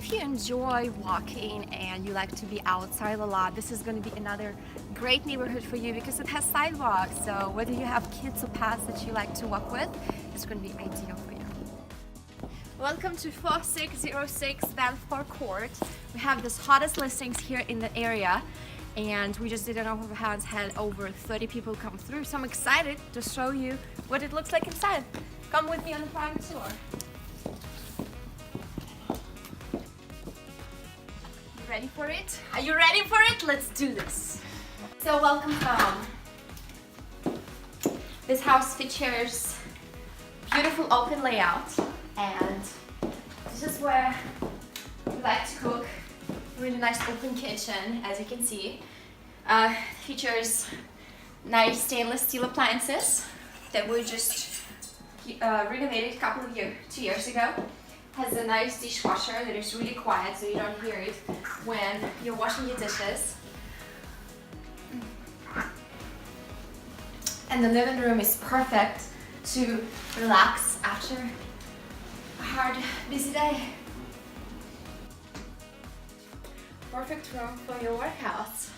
if you enjoy walking and you like to be outside a lot, this is going to be another great neighborhood for you because it has sidewalks. So whether you have kids or pets that you like to walk with, it's going to be ideal for you. Welcome to 4606 Balfour Court. We have the hottest listings here in the area, and we just did an open house, had over 30 people come through, so I'm excited to show you what it looks like inside. Come with me on the private tour. You ready for it? Are you ready for it? Let's do this. So welcome home. This house features beautiful open layout, and this is where we like to cook. Really nice open kitchen, as you can see. Features nice stainless steel appliances that we just renovated a couple of 2 years ago. Has a nice dishwasher that is really quiet, so you don't hear it when you're washing your dishes. And the living room is perfect to relax after a hard, busy day. Perfect room for your workouts.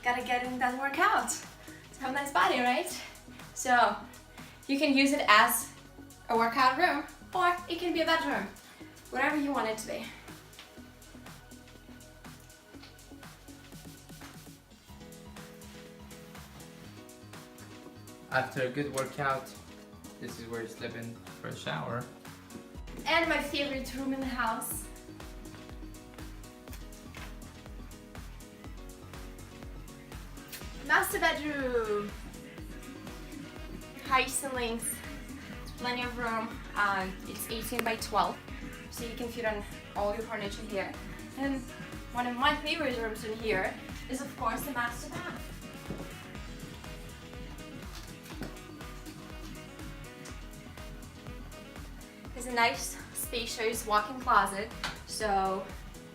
Gotta get in that workout to have a nice body, right? So you can use it as a workout room, or it can be a bedroom, whatever you want it to be. After a good workout, this is where you slip in for a shower. And my favorite room in the house. Master bedroom. High ceilings, plenty of room. It's 18 by 12, so you can fit on all your furniture here. And one of my favorite rooms in here is, of course, the master bath. There's a nice, spacious walk-in closet, so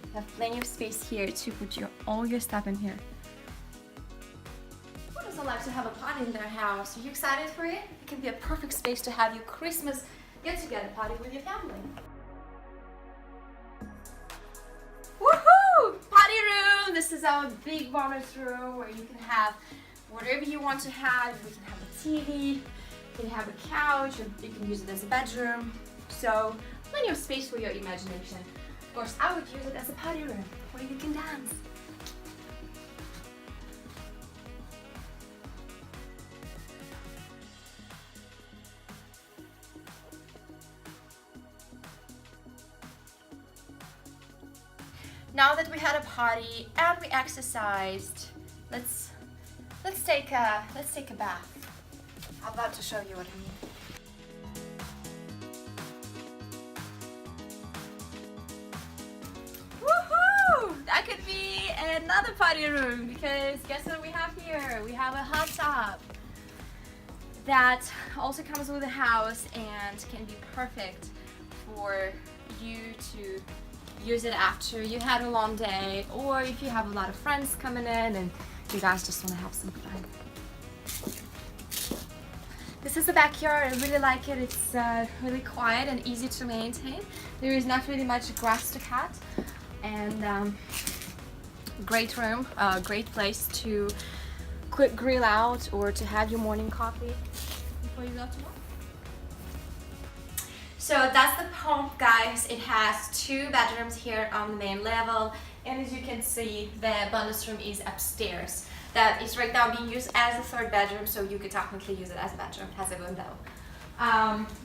you have plenty of space here to put all your stuff in here. Who doesn't like to have a party in their house? Are you excited for it? It can be a perfect space to have your Christmas get-together party with your family. Woohoo! Party room! This is our big bonus room where you can have whatever you want to have. You can have a TV, you can have a couch, or you can use it as a bedroom. So, plenty of space for your imagination. Of course, I would use it as a party room where you can dance. Now that we had a party and we exercised, let's take a bath. I'm about to show you what I mean. Woohoo! That could be another party room, because guess what we have here? We have a hot tub that also comes with the house and can be perfect for you to use it after you had a long day, or if you have a lot of friends coming in and you guys just want to have some fun. This is the backyard. I really like it. It's really quiet and easy to maintain. There is not really much grass to cut, and great room, great place to quick grill out or to have your morning coffee before you go to work. So that's the home, guys. It has 2 bedrooms here on the main level, and as you can see, the bonus room is upstairs. That is right now being used as a 3rd bedroom, so you could technically use it as a bedroom. It has a window.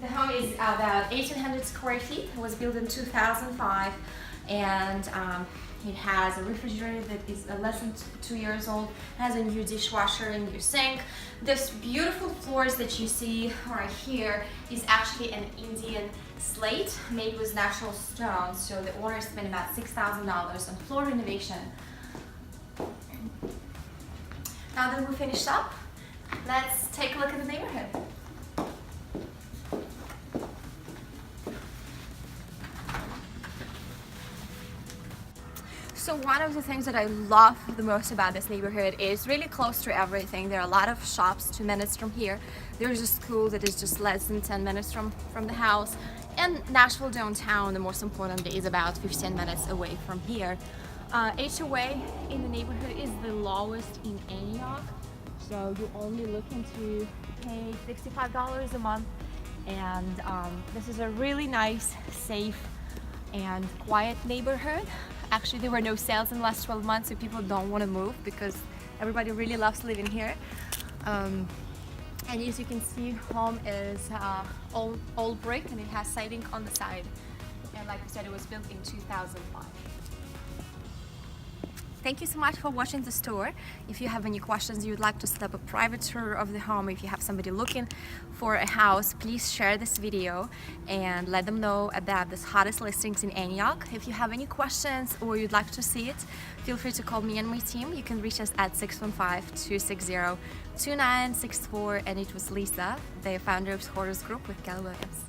The home is about 1,800 square feet. It was built in 2005, and it has a refrigerator that is less than 2 years old. It has a new dishwasher and new sink. This beautiful floors that you see right here is actually an Indian slate made with natural stones. So the owner spent about $6,000 on floor renovation. Now that we're finished up, let's take a look at the neighborhood. So one of the things that I love the most about this neighborhood is really close to everything. There are a lot of shops 2 minutes from here. There's a school that is just less than 10 minutes from the house. And And Nashville downtown, the most importantly, is about 15 minutes away from here. HOA in the neighborhood is the lowest in Antioch, so you're only looking to pay $65 a month, and this is a really nice, safe, and quiet neighborhood. Actually, there were no sales in the last 12 months, so people don't want to move because everybody really loves living here. And as you can see, home is all brick and it has siding on the side. And like I said, it was built in 2005. Thank you so much for watching this tour. If you have any questions, you would like to set up a private tour of the home, if you have somebody looking for a house, please share this video and let them know about the hottest listings in Antioch. If you have any questions or you'd like to see it, feel free to call me and my team. You can reach us at 615-260-2964, and it was Lisa, the founder of Hoarders Group with Keller Williams.